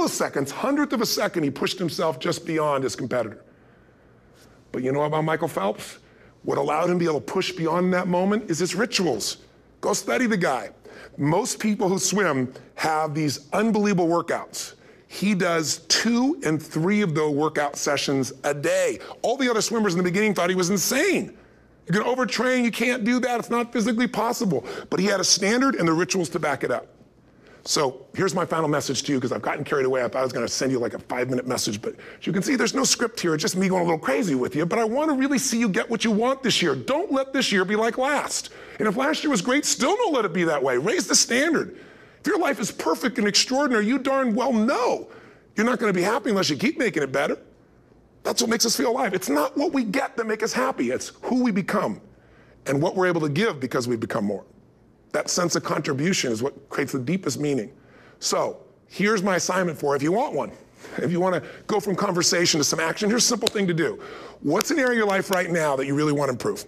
milliseconds, hundredth of a second, he pushed himself just beyond his competitor. But you know about Michael Phelps? What allowed him to be able to push beyond that moment is his rituals. Go study the guy. Most people who swim have these unbelievable workouts. He does 2 and 3 of those workout sessions a day. All the other swimmers in the beginning thought he was insane. You're gonna overtrain, you can't do that, it's not physically possible. But he had a standard and the rituals to back it up. So here's my final message to you, because I've gotten carried away. I thought I was gonna send you like a 5-minute message, but as you can see, there's no script here. It's just me going a little crazy with you, but I wanna really see you get what you want this year. Don't let this year be like last. And if last year was great, still don't let it be that way. Raise the standard. If your life is perfect and extraordinary, you darn well know you're not gonna be happy unless you keep making it better. That's what makes us feel alive. It's not what we get that make us happy. It's who we become and what we're able to give because we become more. That sense of contribution is what creates the deepest meaning. So here's my assignment for you if you want one. If you want to go from conversation to some action, here's a simple thing to do. What's an area of your life right now that you really want to improve?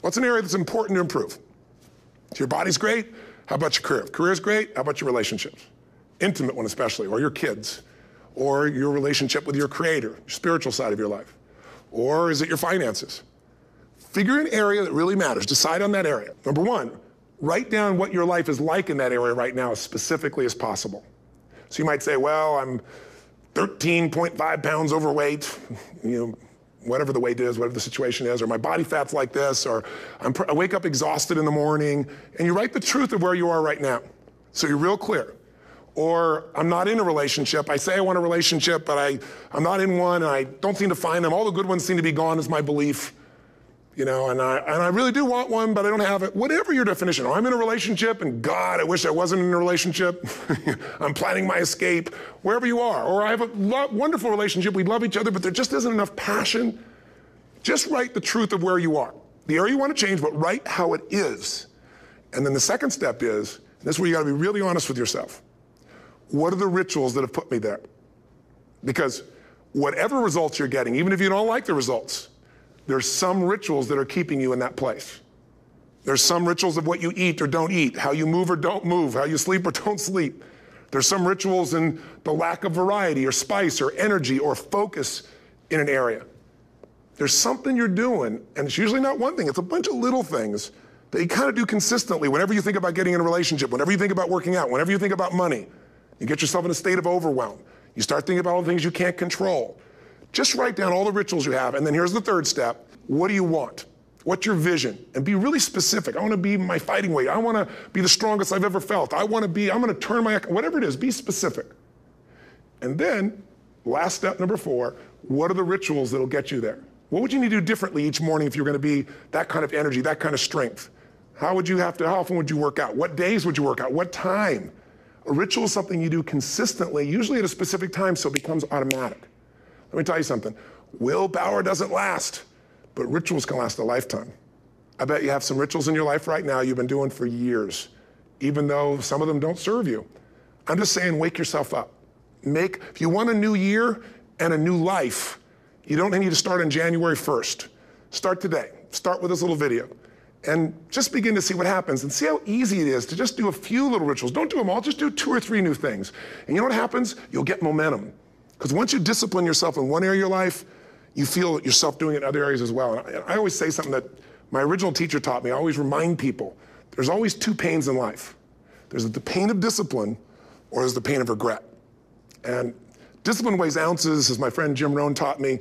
What's an area that's important to improve? If your body's great, how about your career? If career's great, how about your relationships? Intimate one especially, or your kids, or your relationship with your creator, your spiritual side of your life. Or is it your finances? Figure an area that really matters. Decide on that area. Number one, write down what your life is like in that area right now as specifically as possible. So you might say, well, I'm 13.5 pounds overweight, whatever the weight is, whatever the situation is, or my body fat's like this, or I wake up exhausted in the morning, and you write the truth of where you are right now. So you're real clear. Or I'm not in a relationship. I say I want a relationship, but I'm not in one, and I don't seem to find them. All the good ones seem to be gone is my belief. And I really do want one, but I don't have it. Whatever your definition. Or I'm in a relationship, and God, I wish I wasn't in a relationship. I'm planning my escape, wherever you are. Or I have a wonderful relationship, we love each other, but there just isn't enough passion. Just write the truth of where you are. The area you want to change, but write how it is. And then the second step is, and this is where you got to be really honest with yourself. What are the rituals that have put me there? Because whatever results you're getting, even if you don't like the results, there's some rituals that are keeping you in that place. There's some rituals of what you eat or don't eat, how you move or don't move, how you sleep or don't sleep. There's some rituals in the lack of variety or spice or energy or focus in an area. There's something you're doing, and it's usually not one thing, it's a bunch of little things that you kind of do consistently whenever you think about getting in a relationship, whenever you think about working out, whenever you think about money. You get yourself in a state of overwhelm. You start thinking about all the things you can't control. Just write down all the rituals you have, and then here's the third step. What do you want? What's your vision? And be really specific. I want to be my fighting weight. I want to be the strongest I've ever felt. I'm going to turn whatever it is, be specific. And then, last step number 4, what are the rituals that'll get you there? What would you need to do differently each morning if you're going to be that kind of energy, that kind of strength? How often would you work out? What days would you work out? What time? A ritual is something you do consistently, usually at a specific time, so it becomes automatic. Let me tell you something. Willpower doesn't last, but rituals can last a lifetime. I bet you have some rituals in your life right now you've been doing for years, even though some of them don't serve you. I'm just saying, wake yourself up. If you want a new year and a new life, you don't need to start on January 1st. Start today. Start with this little video. And just begin to see what happens and see how easy it is to just do a few little rituals. Don't do them all, just do 2 or 3 new things. And you know what happens? You'll get momentum. Because once you discipline yourself in one area of your life, you feel yourself doing it in other areas as well. And I always say something that my original teacher taught me. I always remind people, there's always 2 pains in life. There's the pain of discipline, or there's the pain of regret. And discipline weighs ounces, as my friend Jim Rohn taught me.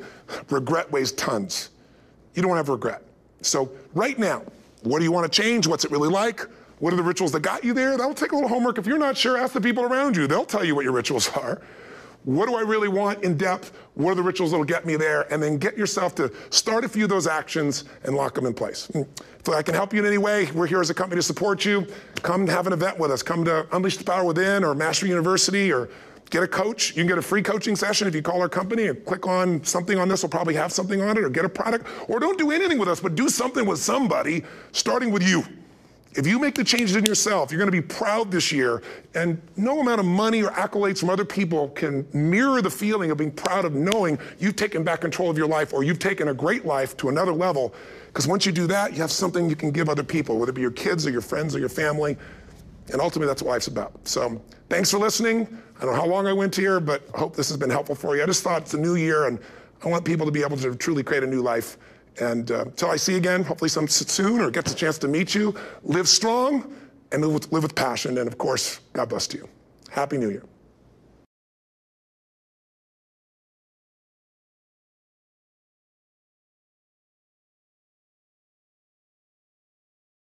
Regret weighs tons. You don't have regret. So right now, what do you want to change? What's it really like? What are the rituals that got you there? That'll take a little homework. If you're not sure, ask the people around you. They'll tell you what your rituals are. What do I really want in depth? What are the rituals that'll get me there? And then get yourself to start a few of those actions and lock them in place. If I can help you in any way, we're here as a company to support you. Come have an event with us. Come to Unleash the Power Within or Mastery University, or get a coach. You can get a free coaching session if you call our company and click on something on this. We'll probably have something on it, or get a product. Or don't do anything with us, but do something with somebody, starting with you. If you make the changes in yourself, you're going to be proud this year, and no amount of money or accolades from other people can mirror the feeling of being proud of knowing you've taken back control of your life, or you've taken a great life to another level. Because once you do that, you have something you can give other people, whether it be your kids or your friends or your family. And ultimately, that's what life's about. So thanks for listening. I don't know how long I went here, but I hope this has been helpful for you. I just thought it's a new year, and I want people to be able to truly create a new life. And until I see you again, hopefully soon, or gets a chance to meet you, live strong and live with passion. And of course, God bless to you. Happy New Year.